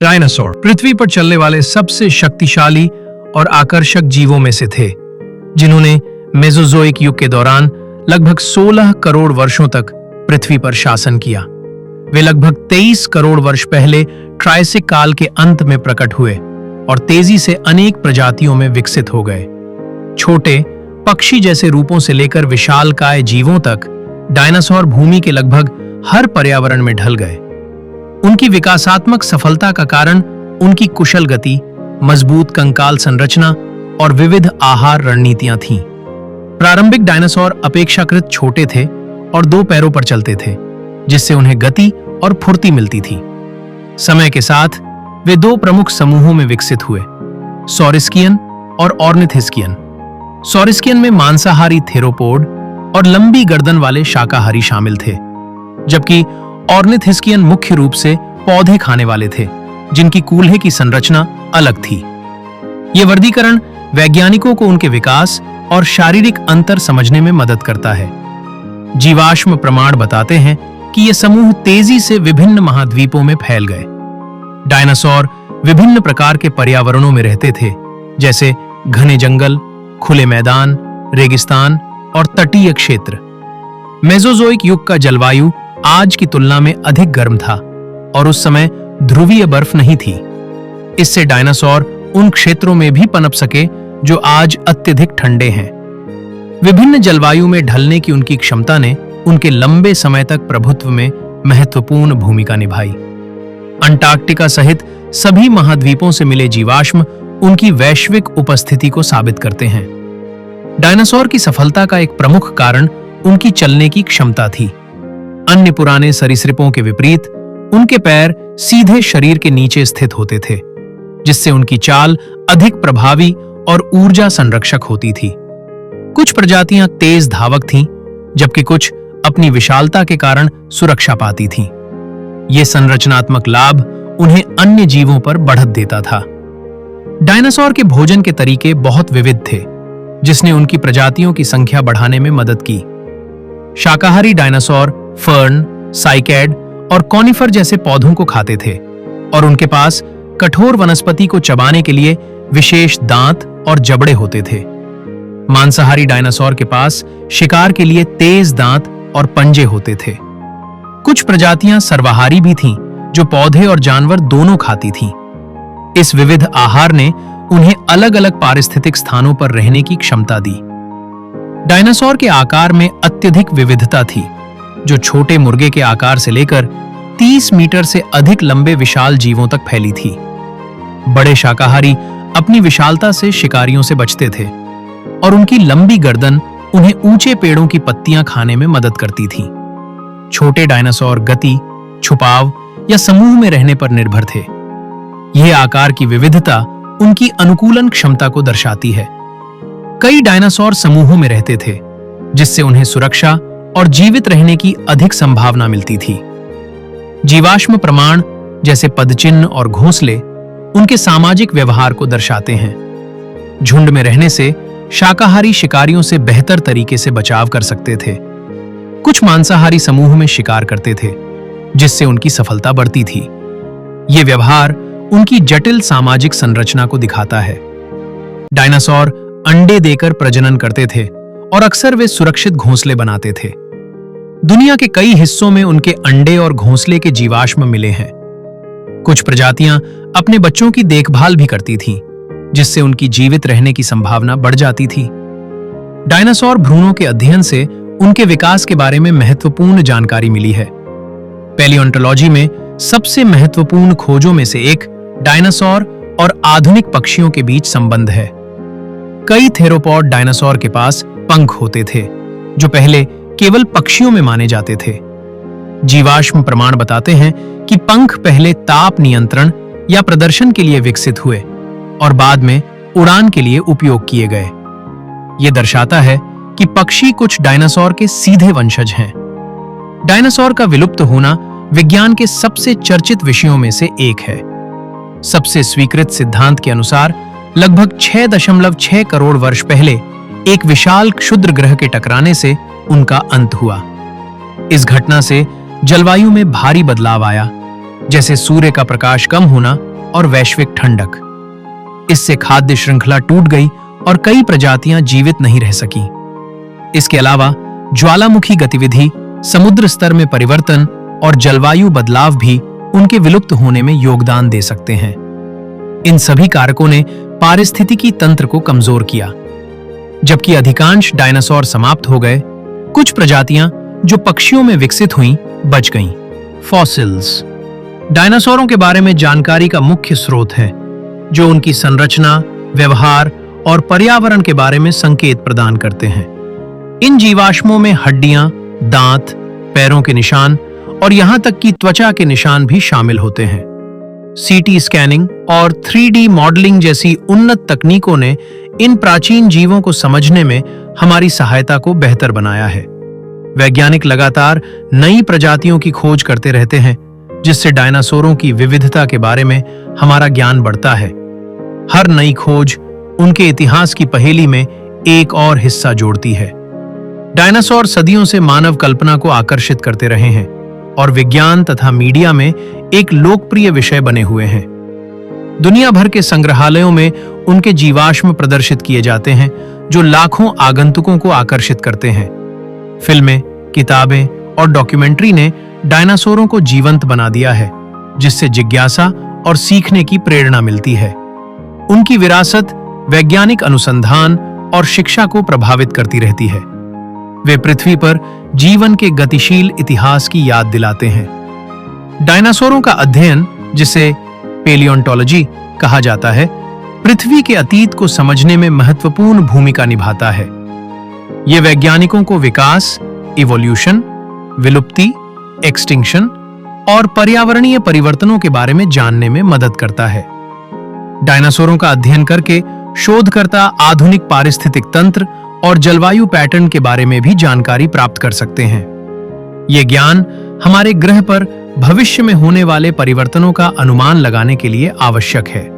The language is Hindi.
डायनासोर पृथ्वी पर चलने वाले सबसे शक्तिशाली और आकर्षक जीवों में से थे, जिन्होंने मेसोजोइक युग के दौरान लगभग 16 करोड़ वर्षों तक पृथ्वी पर शासन किया। वे लगभग 23 करोड़ वर्ष पहले ट्रायसिक काल के अंत में प्रकट हुए और तेजी से अनेक प्रजातियों में विकसित हो गए। छोटे पक्षी जैसे रूपों से लेकर विशालकाय जीवों तक डायनासोर भूमि के लगभग हर पर्यावरण में ढल गए। उनकी विकासात्मक सफलता का कारण उनकी कुशल गति, मजबूत कंकाल संरचना और विविध आहार रणनीतियां थीं। प्रारंभिक डायनासोर अपेक्षाकृत छोटे थे और 2 पैरों पर चलते थे, जिससे उन्हें गति और फुर्ती मिलती थी। समय के साथ वे 2 प्रमुख समूहों में विकसित हुए, सॉरिस्कियन और ऑर्निथिस्कियन। सॉरिस्कियन में मांसाहारी थेरोपोड और लंबी गर्दन वाले शाकाहारी शामिल थे, जबकि ऑर्निथिस्कियन मुख्य रूप से पौधे खाने वाले थे, जिनकी कूल्हे की संरचना अलग थी। यह वर्गीकरण वैज्ञानिकों को उनके विकास और शारीरिक अंतर समझने में मदद करता है। जीवाश्म प्रमाण बताते हैं कि ये समूह तेजी से विभिन्न महाद्वीपों में फैल गए। डायनासोर विभिन्न प्रकार के पर्यावरणों में रहते थे, जैसे घने जंगल, खुले मैदान, रेगिस्तान और तटीय क्षेत्र। मेसोजोइक युग का जलवायु आज की तुलना में अधिक गर्म था और उस समय ध्रुवीय बर्फ नहीं थी। इससे डायनासोर उन क्षेत्रों में भी पनप सके जो आज अत्यधिक ठंडे हैं। विभिन्न जलवायु में ढलने की उनकी क्षमता ने उनके लंबे समय तक प्रभुत्व में महत्वपूर्ण भूमिका निभाई। अंटार्कटिका सहित सभी महाद्वीपों से मिले जीवाश्म उनकी वैश्विक उपस्थिति को साबित करते हैं। डायनासोर की सफलता का एक प्रमुख कारण उनकी चलने की क्षमता थी। अन्य पुराने सरीसृपों के विपरीत उनके पैर सीधे शरीर के नीचे स्थित होते थे, जिससे उनकी चाल अधिक प्रभावी और ऊर्जा संरक्षक होती थी। कुछ प्रजातियां तेज धावक थीं, जबकि कुछ अपनी विशालता के कारण सुरक्षा पाती थीं। ये संरचनात्मक लाभ उन्हें अन्य जीवों पर बढ़त देता था। डायनासोर के भोजन के तरीके बहुत विविध थे, जिसने उनकी प्रजातियों की संख्या बढ़ाने में मदद की। शाकाहारी डायनासोर फर्न, साइकैड और कॉनिफर जैसे पौधों को खाते थे और उनके पास कठोर वनस्पति को चबाने के लिए विशेष दांत और जबड़े होते थे। मांसाहारी डायनासोर के पास शिकार के लिए तेज दांत और पंजे होते थे। कुछ प्रजातियां सर्वाहारी भी थीं, जो पौधे और जानवर दोनों खाती थीं। इस विविध आहार ने उन्हें अलग-अलग पारिस्थितिक स्थानों पर रहने की क्षमता दी। डायनासोर के आकार में अत्यधिक विविधता थी, जो छोटे मुर्गे के आकार से लेकर 30 मीटर से अधिक लंबे विशाल जीवों तक फैली थी। बड़े शाकाहारी अपनी विशालता से शिकारियों से बचते थे और उनकी लंबी गर्दन उन्हें ऊंचे पेड़ों की पत्तियां खाने में मदद करती थी। छोटे डायनासोर गति, छुपाव या समूह में रहने पर निर्भर थे। यह आकार की विविधता उनकी अनुकूलन क्षमता को दर्शाती है। कई डायनासोर समूहों में रहते थे, जिससे उन्हें सुरक्षा और जीवित रहने की अधिक संभावना मिलती थी। जीवाश्म प्रमाण जैसे पदचिन्ह और घोंसले उनके सामाजिक व्यवहार को दर्शाते हैं। झुंड में रहने से शाकाहारी शिकारियों से बेहतर तरीके से बचाव कर सकते थे। कुछ मांसाहारी समूह में शिकार करते थे, जिससे उनकी सफलता बढ़ती थी। यह व्यवहार उनकी जटिल सामाजिक संरचना को दिखाता है। डायनासोर अंडे देकर प्रजनन करते थे और अक्सर वे सुरक्षित घोंसले बनाते थे। दुनिया के कई हिस्सों में उनके अंडे और घोंसले के जीवाश्म मिले हैं। कुछ प्रजातियां अपने बच्चों की देखभाल भी करती थीं, जिससे उनकी जीवित रहने की संभावना बढ़ जाती थी। डायनासोर भ्रूणों के अध्ययन से उनके विकास के बारे में महत्वपूर्ण जानकारी मिली है। पैलियोंटोलॉजी में सबसे महत्वपूर्ण खोजों में से एक डायनासोर और आधुनिक पक्षियों के बीच संबंध है। कई थेरोपॉड डायनासोर के पास पंख होते थे, जो पहले केवल पक्षियों में माने जाते थे। जीवाश्म प्रमाण बताते हैं कि पंख पहले ताप नियंत्रण या प्रदर्शन के लिए विकसित हुए और बाद में उड़ान के लिए उपयोग किए गए। यह दर्शाता है कि पक्षी कुछ डायनासोर के सीधे वंशज हैं। डायनासोर का विलुप्त होना विज्ञान के सबसे चर्चित विषयों में से एक है। सबसे स्वीकृत सिद्धांत के अनुसार लगभग 6.6 करोड़ वर्ष पहले एक विशाल क्षुद्र ग्रह के टकराने से उनका अंत हुआ। इस घटना से जलवायु में भारी बदलाव आया, जैसे सूर्य का प्रकाश कम होना और वैश्विक ठंडक। इससे खाद्य श्रृंखला टूट गई और कई प्रजातियां जीवित नहीं रह सकीं। इसके अलावा ज्वालामुखी गतिविधि, समुद्र स्तर में परिवर्तन और जलवायु बदलाव भी उनके विलुप्त होने में योगदान दे सकते हैं। इन सभी कारकों ने पारिस्थितिकी तंत्र को कमजोर किया। जबकि अधिकांश डायनासोर समाप्त हो गए, कुछ प्रजातियां जो पक्षियों में विकसित हुईं, बच गईं। फॉसिल्स डायनासोरों के बारे में जानकारी का मुख्य स्रोत है, जो उनकी संरचना, व्यवहार और पर्यावरण के बारे में संकेत प्रदान करते हैं। इन जीवाश्मों में हड्डियां, दांत, पैरों के निशान और यहां तक कि त्वचा के निशान भी शामिल होते हैं। सीटी स्कैनिंग और 3D मॉडलिंग जैसी उन्नत तकनीकों ने इन प्राचीन जीवों को समझने में हमारी सहायता को बेहतर बनाया है। वैज्ञानिक लगातार नई प्रजातियों की खोज करते रहते हैं, जिससे डायनासोरों की विविधता के बारे में हमारा ज्ञान बढ़ता है। हर नई खोज उनके इतिहास की पहेली में एक और हिस्सा जोड़ती है। डायनासोर सदियों से मानव कल्पना को आकर्षित करते रहे हैं और विज्ञान तथा मीडिया में एक लोकप्रिय विषय बने हुए हैं। दुनिया भर के संग्रहालयों में उनके जीवाश्म प्रदर्शित किए जाते हैं, जो लाखों आगंतुकों को आकर्षित करते हैं। फिल्में, किताबें और डॉक्यूमेंट्री ने डायनासोरों को जीवंत बना दिया है, जिससे जिज्ञासा और सीखने की प्रेरणा मिलती है। उनकी विरासत वैज्ञानिक अनुसंधान और शिक्षा को प्रभावित करती रहती है। वे पृथ्वी पर जीवन के गतिशील इतिहास की याद दिलाते हैं। डायनासोरों का अध्ययन, जिसे पेलियोंटोलॉजी कहा जाता है, पृथ्वी के अतीत को समझने में महत्वपूर्ण भूमिका निभाता है। ये वैज्ञानिकों को विकास, इवोल्यूशन, विलुप्ति, एक्सटिंक्शन और पर्यावरणीय परिवर्तनों के बारे में जानने में मदद करता है। डायनासोरों का अध्ययन करके शोधकर्ता आधुनिक पारिस्थितिक तंत्र और जलवायु पैटर्न के बारे में भी जानकारी प्राप्त कर सकते हैं। ये ज्ञान हमारे ग्रह पर भविष्य में होने वाले परिवर्तनों का अनुमान लगाने के लिए आवश्यक है।